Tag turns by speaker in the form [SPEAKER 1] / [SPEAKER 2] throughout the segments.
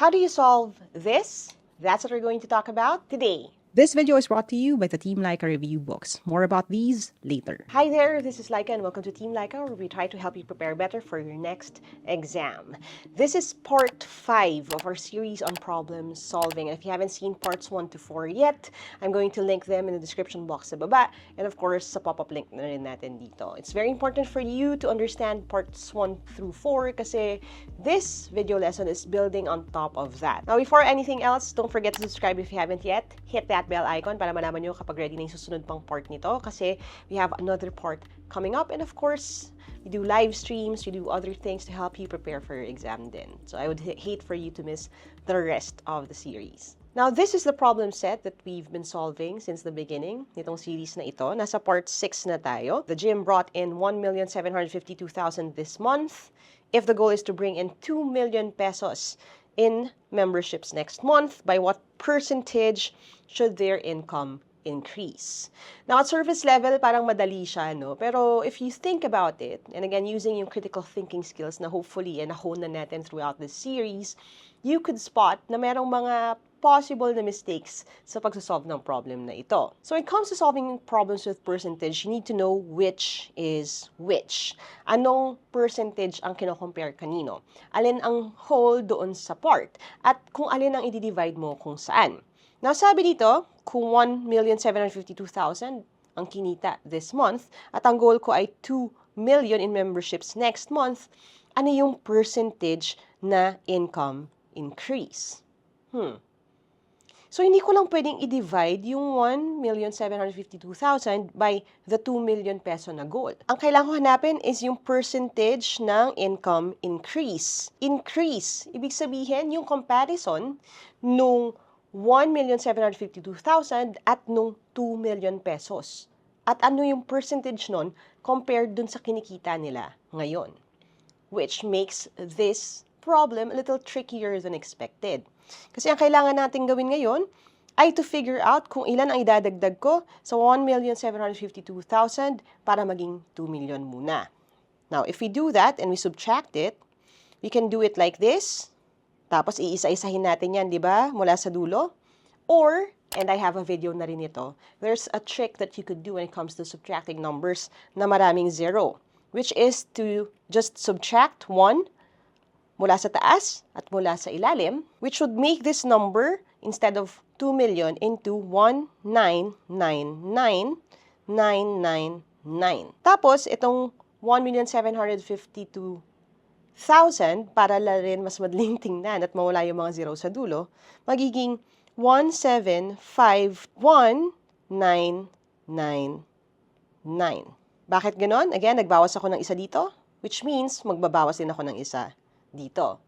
[SPEAKER 1] How do you solve this? That's what we're going to talk about today.
[SPEAKER 2] This video is brought to you by the Team Leica Review Books. More about these later.
[SPEAKER 1] Hi there, this is Leica and welcome to Team Leica, where we try to help you prepare better for your next exam. This is part 5 of our series on problem solving. And if you haven't seen parts 1 to 4 yet, I'm going to link them in the description box sa baba. And of course, sa pop-up link na rin natin dito. It's very important for you to understand parts 1 through 4 kasi this video lesson is building on top of that. Now, before anything else, don't forget to subscribe if you haven't yet. Hit that bell icon para malaman nyo kapag ready na yung susunod pang part nito kasi we have another part coming up, and of course we do live streams, we do other things to help you prepare for your exam din. So I would hate for you to miss the rest of the series. Now, this is the problem set that we've been solving since the beginning nitong series na ito. Nasa part 6 na tayo. The gym brought in 1,752,000 this month. If the goal is to bring in 2 million pesos in memberships next month, by what percentage should their income increase? Now, at surface level, parang madali siya, no? Pero if you think about it, and again, using yung critical thinking skills na hopefully and nahon na natin throughout this series, you could spot na merong mga possible na mistakes sa pagsasolve ng problem na ito. So when it comes to solving problems with percentage, you need to know which is which. Anong percentage ang kino-compare kanino? Alin ang whole doon sa part? At kung alin ang i-divide mo kung saan. Now, sabi dito, kung 1,752,000 ang kinita this month, at ang goal ko ay 2 million in memberships next month, ano yung percentage na income increase? So, hindi ko lang pwedeng i-divide yung 1,752,000 by the 2 million peso na goal. Ang kailangan ko hanapin is yung percentage ng income increase. Increase, ibig sabihin yung comparison nung 1,752,000 at nung 2 million pesos. At ano yung percentage nun compared dun sa kinikita nila ngayon. Which makes this problem a little trickier than expected. Kasi ang kailangan natin gawin ngayon ay to figure out kung ilan ang idadagdag ko sa 1,752,000 para maging 2 million muna. Now, if we do that and we subtract it, we can do it like this. Tapos iisa-isahin natin yan, di ba? Mula sa dulo. Or, and I have a video na rin ito, there's a trick that you could do when it comes to subtracting numbers na maraming zero, which is to just subtract 1 mula sa taas at mula sa ilalim, which would make this number, instead of 2 million, into 1,999,999. Tapos, itong 1,752,000, para la rin mas madaling tingnan at mawala yung mga zero sa dulo, magiging 1,751,999. Bakit ganon? Again, nagbawas ako ng isa dito, which means magbabawas din ako ng isa dito.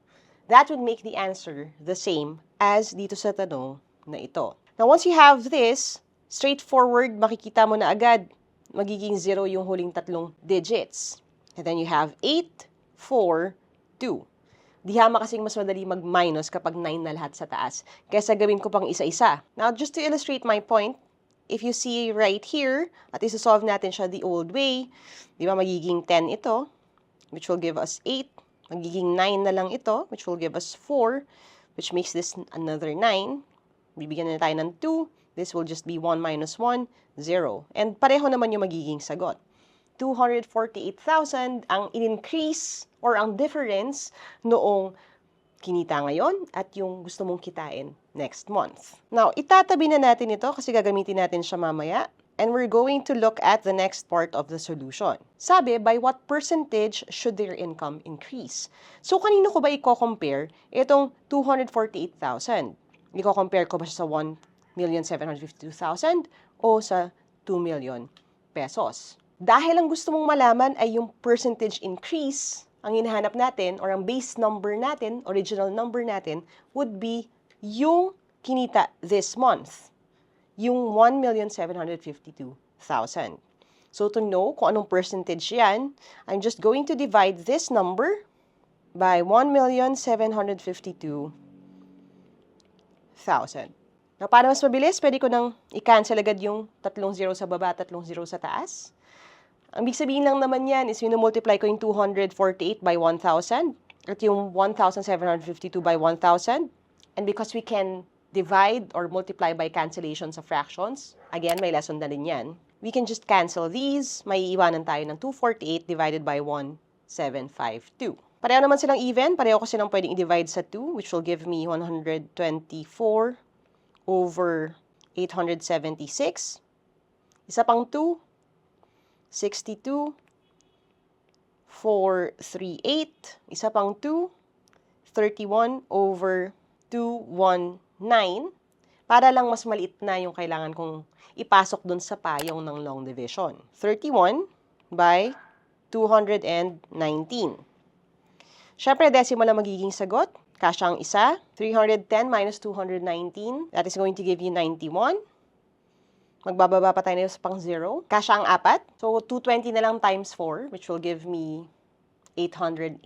[SPEAKER 1] That would make the answer the same as dito sa tanong na ito. Now, once you have this, straightforward, makikita mo na agad, magiging 0 yung huling tatlong digits. And then you have 8, 4, 2. Dihama kasing mas madali mag-minus kapag 9 na lahat sa taas. Kesa gawin ko pang isa-isa. Now, just to illustrate my point, if you see right here, at isa-solve natin siya the old way, di ba magiging 10 ito, which will give us 8. Magiging 9 na lang ito, which will give us 4, which makes this another 9. Bibigyan na tayo ng 2. This will just be 1 minus 1, 0. And pareho naman yung magiging sagot. 248,000 ang in-increase or ang difference noong kinita ngayon at yung gusto mong kitain next month. Now, itatabi na natin ito kasi gagamitin natin siya mamaya. And we're going to look at the next part of the solution. Sabi, by what percentage should their income increase? So, kanino ko ba i-compare itong 248,000? I-compare ko ba siya sa 1,752,000 o sa 2 million pesos? Dahil ang gusto mong malaman ay yung percentage increase, ang hinahanap natin or ang base number natin, original number natin, would be yung kinita this month. Yung 1,752,000. So, to know kung anong percentage yan, I'm just going to divide this number by 1,752,000. Now, para mas mabilis, pwede ko nang i-cancel agad yung 3 zero sa baba at 3 zero sa taas. Ang big sabihin lang naman yan is multiply ko yung 248 by 1,000 at yung 1,752 by 1,000. And because we can divide or multiply by cancellations of fractions, again, may lesson na rin yan, we can just cancel these. May iiwanan tayo ng 248 divided by 1752. Pareho naman silang even. Pareho ko silang pwedeng i-divide sa 2, which will give me 124 over 876. Isa pang 2, 62, 438. Isa pang 2, 31 over 219. Para lang mas maliit na yung kailangan kong ipasok dun sa payong ng long division. 31 by 219. Siyempre, decimal na magiging sagot. Kasya ang isa. 310 minus 219. That is going to give you 91. Magbababa pa tayo sa pang 0. Kasya ang 4. So, 220 na lang times 4, which will give me 880.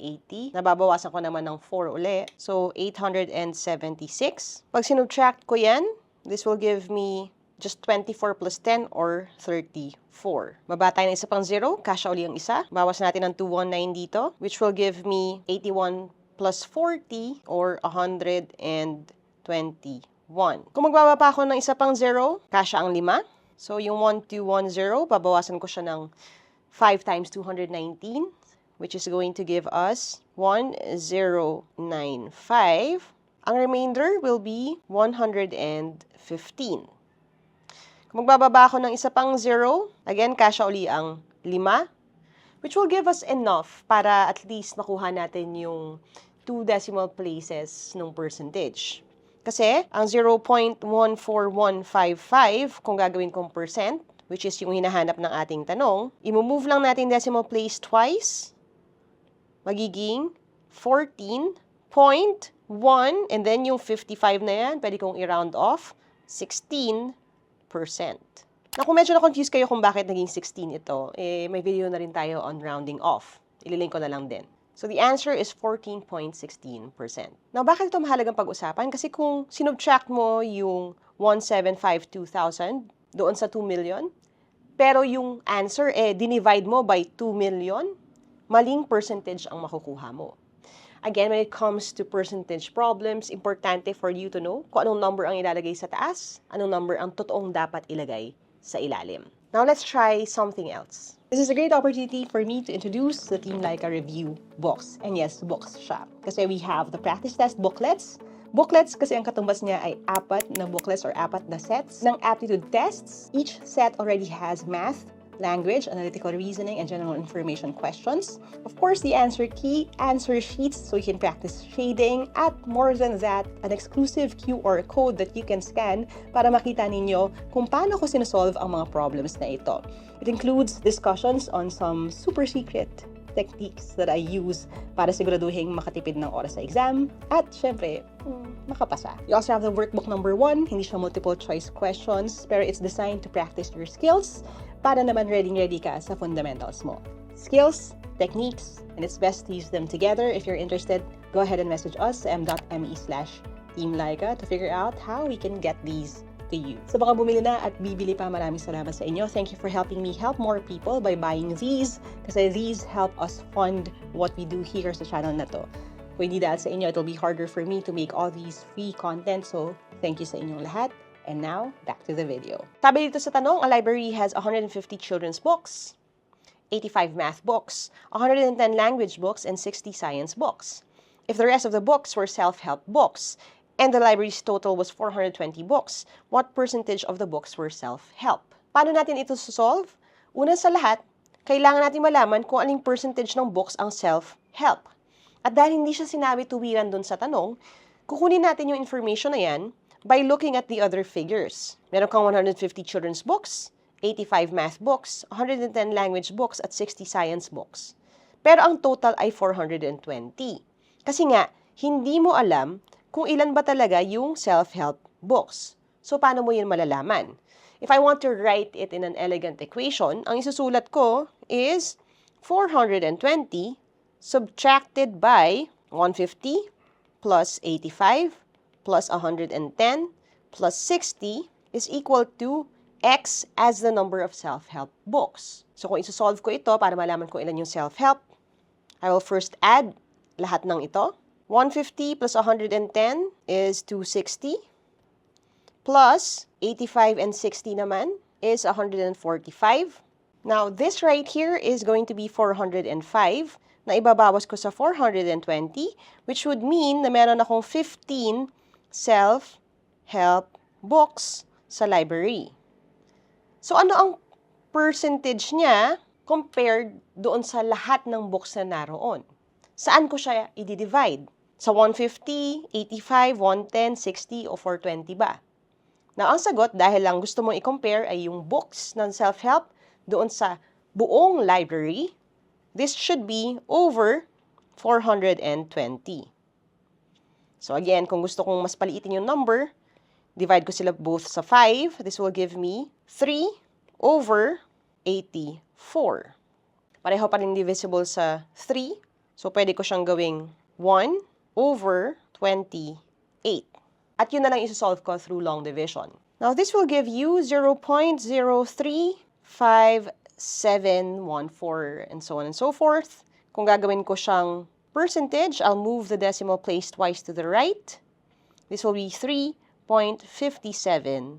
[SPEAKER 1] Nababawasan ko naman ng 4 uli. So, 876. Pag sinubtract ko yan, this will give me just 24 plus 10 or 34. Baba tayo ng isa pang 0. Kasya uli ang isa. Bawas natin ng 219 dito, which will give me 81 plus 40 or 121. Kung magbaba pa ako ng isa pang 0, kasya ang 5. So, yung 1210, babawasan ko siya ng 5 times 219, which is going to give us 1095. Ang remainder will be 115. Kung magbababa ako ng isa pang 0, again, kasya uli ang 5, which will give us enough para at least makuha natin yung 2 decimal places ng percentage. Kasi, ang 0.14155, kung gagawin kong percent, which is yung hinahanap ng ating tanong, i-move lang natin decimal place twice, magiging 14.1, and then yung 55 na yan, pwede kong i-round off, 16%. Na kung medyo na-confuse kayo kung bakit naging 16 ito, may video na rin tayo on rounding off. Ililink ko na lang din. So, the answer is 14.16%. Now, bakit ito mahalagang pag-usapan? Kasi kung sinubtract mo yung 1,752,000 doon sa 2 million, pero yung answer, dinivide mo by 2 million, maling percentage ang makukuha mo. Again, when it comes to percentage problems, importante for you to know kung anong number ang ilalagay sa taas, anong number ang totoong dapat ilagay sa ilalim. Now, let's try something else.
[SPEAKER 2] This is a great opportunity for me to introduce the Team Laika review books. And yes, books siya. Kasi we have the practice test booklets. Booklets kasi ang katumbas niya ay 4 na booklets or 4 na sets ng aptitude tests. Each set already has math, language, analytical reasoning, and general information questions. Of course, the answer key, answer sheets so you can practice shading, at more than that, an exclusive QR code that you can scan para makita ninyo kung paano ko sinosolve ang mga problems na ito. It includes discussions on some super secret techniques that I use para siguraduhin makatipid ng oras sa exam at syempre, makapasa. You also have the workbook number 1, hindi siya multiple choice questions, pero it's designed to practice your skills para naman ready ka sa fundamentals mo. Skills, techniques, and it's best to use them together. If you're interested, go ahead and message us sa m.me/teamlaika to figure out how we can get these to you. Sa baka bumili na at bibili pa, maraming salamat sa inyo. Thank you for helping me help more people by buying these kasi these help us fund what we do here sa channel na to. Kung hindi dahil sa inyo, it'll be harder for me to make all these free content. So, thank you sa inyong lahat. And now, back to the video.
[SPEAKER 1] Sabi dito sa tanong, a library has 150 children's books, 85 math books, 110 language books, and 60 science books. If the rest of the books were self-help books, and the library's total was 420 books, what percentage of the books were self-help? Paano natin ito solve? Una sa lahat, kailangan natin malaman kung aling percentage ng books ang self-help. At dahil hindi siya sinabi tuwiran dun sa tanong, kukunin natin yung information na yan by looking at the other figures. Meron kang 150 children's books, 85 math books, 110 language books, at 60 science books. Pero ang total ay 420. Kasi nga, hindi mo alam kung ilan ba talaga yung self-help books. So, paano mo yun malalaman? If I want to write it in an elegant equation, ang isusulat ko is 420 subtracted by 150 plus 85 plus 110 plus 60 is equal to X as the number of self-help books. So, kung isusolve ko ito para malaman ko ilan yung self-help, I will first add lahat ng ito. 150 plus 110 is 260. Plus 85 and 60 naman is 145. Now, this right here is going to be 405 na ibabawas ko sa 420, which would mean na meron akong 15 self-help books sa library. So, ano ang percentage niya compared doon sa lahat ng books na naroon? Saan ko siya i-divide? Sa 150, 85, 110, 60, o 420 ba? Now, ang sagot, dahil lang gusto mong i-compare ay yung books ng self-help doon sa buong library, this should be over 420. So again, kung gusto kong mas paliitin yung number, divide ko sila both sa 5. This will give me 3 over 84. Pareho pa rin divisible sa 3. So pwede ko siyang gawing 1 over 28. At yun na lang isosolve ko through long division. Now, this will give you 0.0357714 and so on and so forth. Kung gagawin ko siyang percentage, I'll move the decimal place twice to the right. This will be 3.57%.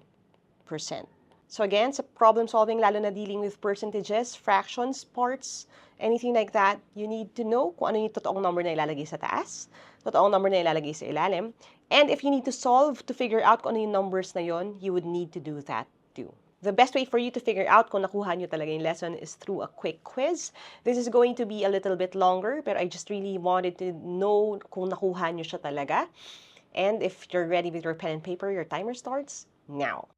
[SPEAKER 1] So again, sa problem solving, lalo na dealing with percentages, fractions, parts, anything like that, you need to know kung ano yung totoong number na ilalagay sa taas, totoong number na ilalagay sa ilalim. And if you need to solve to figure out kung ano yung numbers na yon, you would need to do that too. The best way for you to figure out kung nakuha nyo talaga yung lesson is through a quick quiz. This is going to be a little bit longer, but I just really wanted to know kung nakuha nyo siya talaga. And if you're ready with your pen and paper, your timer starts now.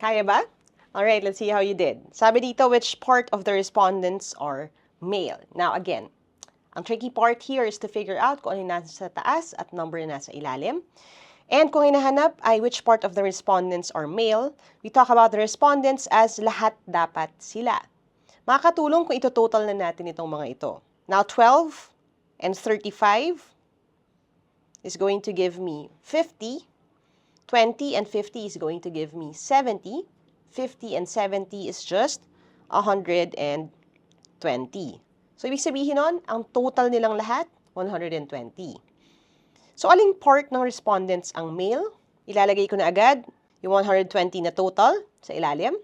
[SPEAKER 1] Kaya ba? Alright, let's see how you did. Sabi dito, which part of the respondents are male? Now, again, ang tricky part here is to figure out kung ano yung nasa taas at number na nasa ilalim. And kung hinahanap ay which part of the respondents are male, we talk about the respondents as lahat dapat sila. Makakatulong kung ito-total na natin itong mga ito. Now, 12 and 35 is going to give me 50. 20 and 50 is going to give me 70. 50 and 70 is just 120. So, ibig sabihin nun, ang total nilang lahat, 120. So, aling part ng respondents ang male? Ilalagay ko na agad yung 120 na total sa ilalim.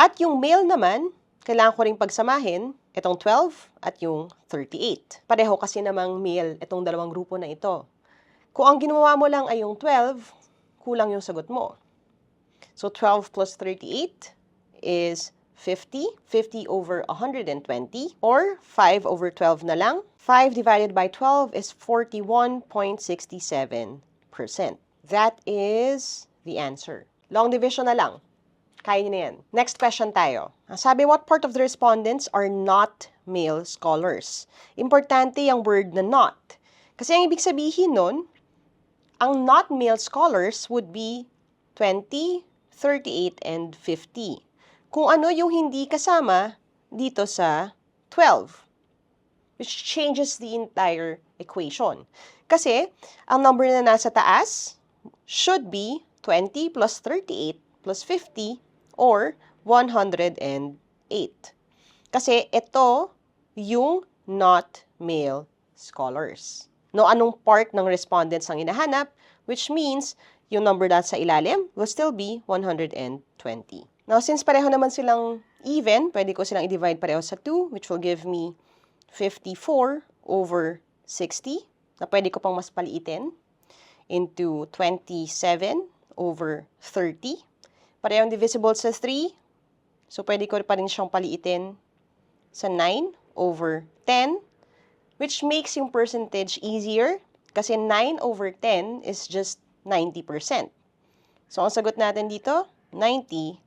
[SPEAKER 1] At yung male naman, kailangan ko ring pagsamahin itong 12 at yung 38. Pareho kasi namang male itong dalawang grupo na ito. Kung ang ginawa mo lang ay yung 12, kulang yung sagot mo. So, 12 plus 38 is 50. 50 over 120. Or 5 over 12 na lang. 5 divided by 12 is 41.67%. That is the answer. Long division na lang. Kaya nyo na yan. Next question tayo. Sabi, what part of the respondents are not male scholars? Importante yung word na not. Kasi ang ibig sabihin nun, ang not male scholars would be 20, 38, and 50. Kung ano yung hindi kasama dito sa 12, which changes the entire equation. Kasi, ang number na nasa taas should be 20 plus 38 plus 50 or 108. Kasi ito yung not male scholars. No, anong part ng respondents ang hinahanap, which means yung number na sa ilalim will still be 120. Now, since pareho naman silang even, pwede ko silang i-divide pareho sa 2, which will give me 54 over 60. na pwede ko pang mas paliitin into 27/30. Parehong divisible sa 3. So, pwede ko pa rin siyang paliitin sa 9/10, which makes yung percentage easier kasi 9/10 is just 90%. So, ang sagot natin dito, 90%.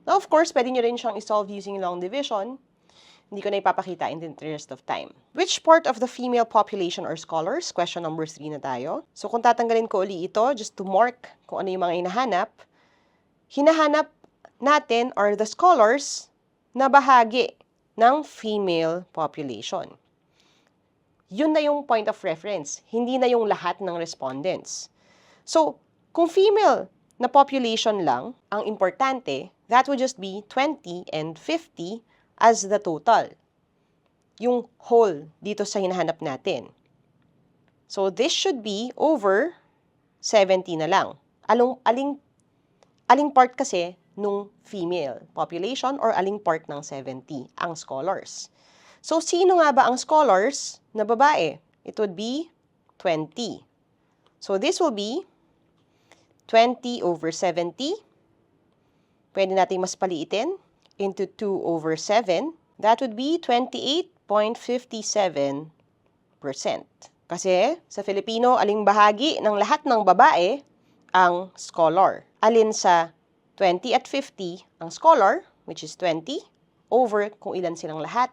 [SPEAKER 1] Now, of course, pwede nyo rin siyang isolve using long division. Hindi ko na ipapakita in the interest of time. Which part of the female population are scholars? Question number 3 na tayo. So, kung tatanggalin ko uli ito, just to mark kung ano yung mga hinahanap natin are the scholars na bahagi ng female population. Yun na yung point of reference. Hindi na yung lahat ng respondents. So, kung female na population lang ang importante, that would just be 20 and 50 as the total. Yung whole dito sa hinahanap natin. So, this should be over 70 na lang. Aling part kasi nung female population or aling part ng 70 ang scholars. So, sino nga ba ang scholars na babae? It would be 20. So, this will be 20/70. Pwede natin mas paliitin into 2/7. That would be 28.57%. Kasi sa Filipino, aling bahagi ng lahat ng babae ang scholar. Alin sa 20 at 50 ang scholar, which is 20, over kung ilan silang lahat,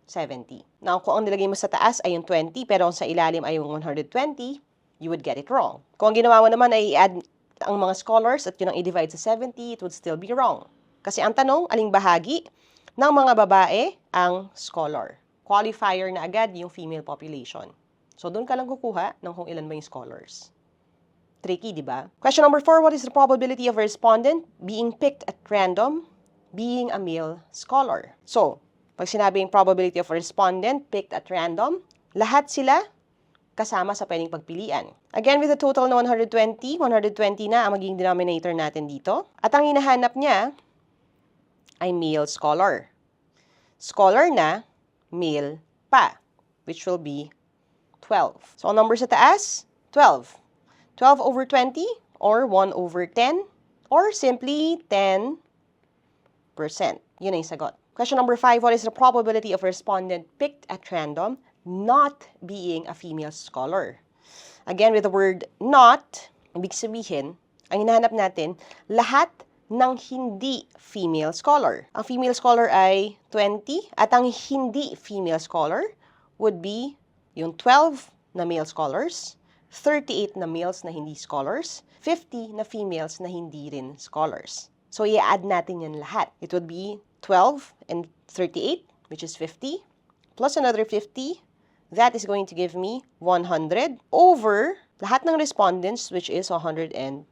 [SPEAKER 1] 70. Now, kung ang nilagay mo sa taas ay yung 20, pero sa ilalim ay yung 120, you would get it wrong. Kung ang ginawa mo naman ay i-add ang mga scholars at yun ang i-divide sa 70, it would still be wrong. Kasi ang tanong, aling bahagi ng mga babae ang scholar. Qualifier na agad yung female population. So, doon ka lang kukuha ng kung ilan ba yung scholars. Tricky, di ba? Question number 4, what is the probability of a respondent being picked at random being a male scholar? So, pag sinabing probability of a respondent picked at random, lahat sila kasama sa pwedeng pagpilian. Again, with a total na 120 na ang magiging denominator natin dito. At ang hinahanap niya ay male scholar. Scholar na, male pa, which will be 12. So, ang number sa taas, 12. 12/20 or 1/10 or simply 10%. Yun ang sagot. Question number 5, what is the probability of a respondent picked at random not being a female scholar? Again, with the word not, ibig sabihin, ang hinahanap natin, lahat ng hindi female scholar. Ang female scholar ay 20 at ang hindi female scholar would be yung 12 na male scholars, 38 na males na hindi scholars, 50 na females na hindi rin scholars. So, i-add natin yan lahat. It would be 12 and 38, which is 50, plus another 50. That is going to give me 100 over lahat ng respondents, which is 120.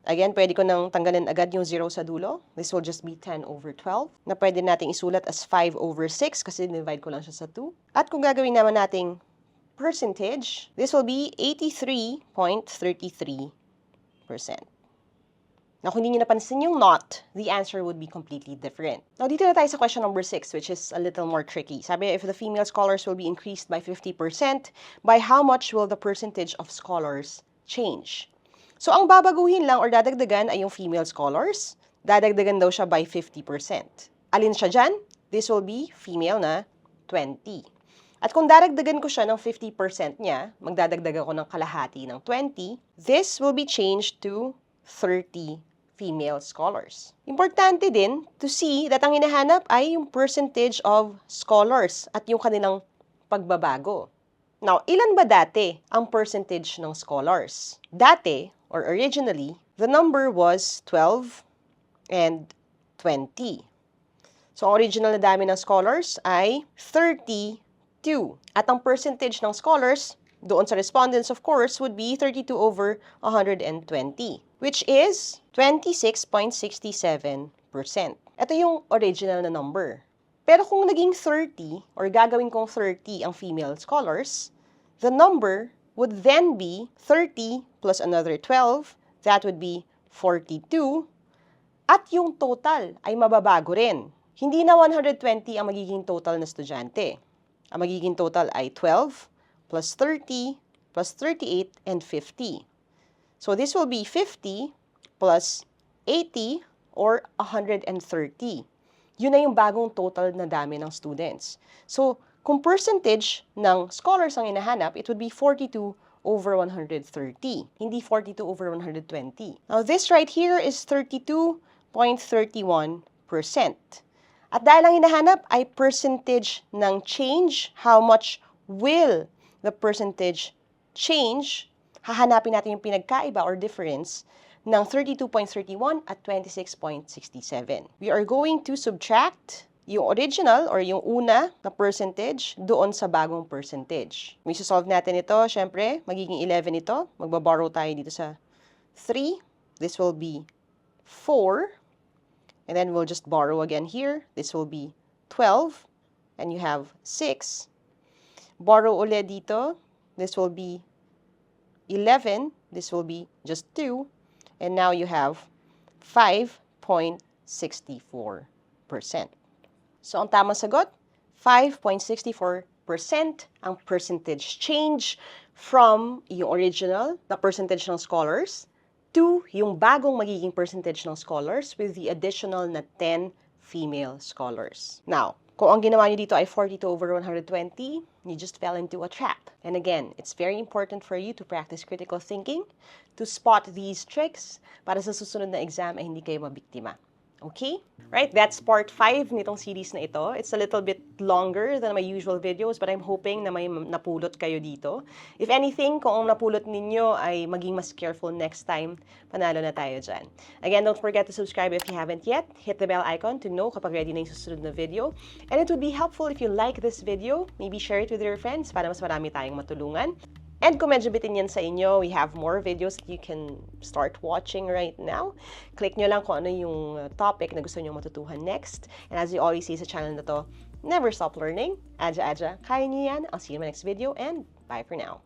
[SPEAKER 1] Again, pwede ko nang tanggalin agad yung 0 sa dulo. This will just be 10/12 na pwede nating isulat as 5/6 kasi divide ko lang siya sa 2. At kung gagawin naman nating percentage, this will be 83.33%. Now, kung hindi nyo napansin yung not, the answer would be completely different. Now, dito na tayo sa question number 6, which is a little more tricky. Sabi, if the female scholars will be increased by 50%, by how much will the percentage of scholars change? So, ang babaguhin lang or dadagdagan ay yung female scholars. Dadagdagan daw siya by 50%. Alin siya dyan? This will be female na 20. At kung dadagdagan ko siya ng 50% niya, magdadagdag ako ng kalahati ng 20, this will be changed to 30 female scholars. Importante din to see that ang hinahanap ay yung percentage of scholars at yung kanilang pagbabago. Now, ilan ba dati ang percentage ng scholars? Dati, or originally, the number was 12 and 20. So, ang original na dami ng scholars ay 32. At ang percentage ng scholars, doon sa respondents, of course, would be 32/120, which is 26.67%. Ito yung original na number. Pero kung naging 30, or gagawin kong 30 ang female scholars, the number would then be 30 plus another 12, that would be 42, at yung total ay mababago rin. Hindi na 120 ang magiging total na estudyante. Ang magiging total ay 12 plus 30, plus 38, and 50. So this will be 50 plus 80 or 130. Yun na yung bagong total na dami ng students. So kung percentage ng scholars ang hinahanap, it would be 42 over 130, hindi 42 over 120. Now this right here is 32.31%. At dahil ang hinahanap ay percentage ng change, how much will the percentage change, hahanapin natin yung pinagkaiba or difference ng 32.31 at 26.67. We are going to subtract yung original or yung una na percentage doon sa bagong percentage. Kung isosolve natin ito, syempre, magiging 11 ito. Magbaborrow tayo dito sa 3. This will be 4. And then we'll just borrow again here. This will be 12. And you have 6. Borrow ulit dito. This will be 11. This will be just 2. And now you have 5.64%. So ang tamang sagot, 5.64% ang percentage change from yung original na percentage ng scholars to yung bagong magiging percentage ng scholars with the additional na 10 female scholars. Now, kung ang ginawa nyo dito ay 42 over 120, you just fell into a trap. And again, it's very important for you to practice critical thinking, to spot these tricks, para sa susunod na exam ay hindi kayo mabiktima. Okay? Right, that's part 5 nitong series na ito. It's a little bit longer than my usual videos, but I'm hoping na may napulot kayo dito. If anything, kung ang napulot ninyo ay maging mas careful next time, panalo na tayo dyan. Again, don't forget to subscribe if you haven't yet. Hit the bell icon to know kapag ready na yung susunod na video. And it would be helpful if you like this video, maybe share it with your friends para mas marami tayong matulungan. And kung medyo bitin yan sa inyo, we have more videos that you can start watching right now. Click nyo lang kung ano yung topic na gusto nyo matutuhan next. And as you always see sa channel na to, never stop learning. Aja, kaya nyo yan. I'll see you in my next video and bye for now.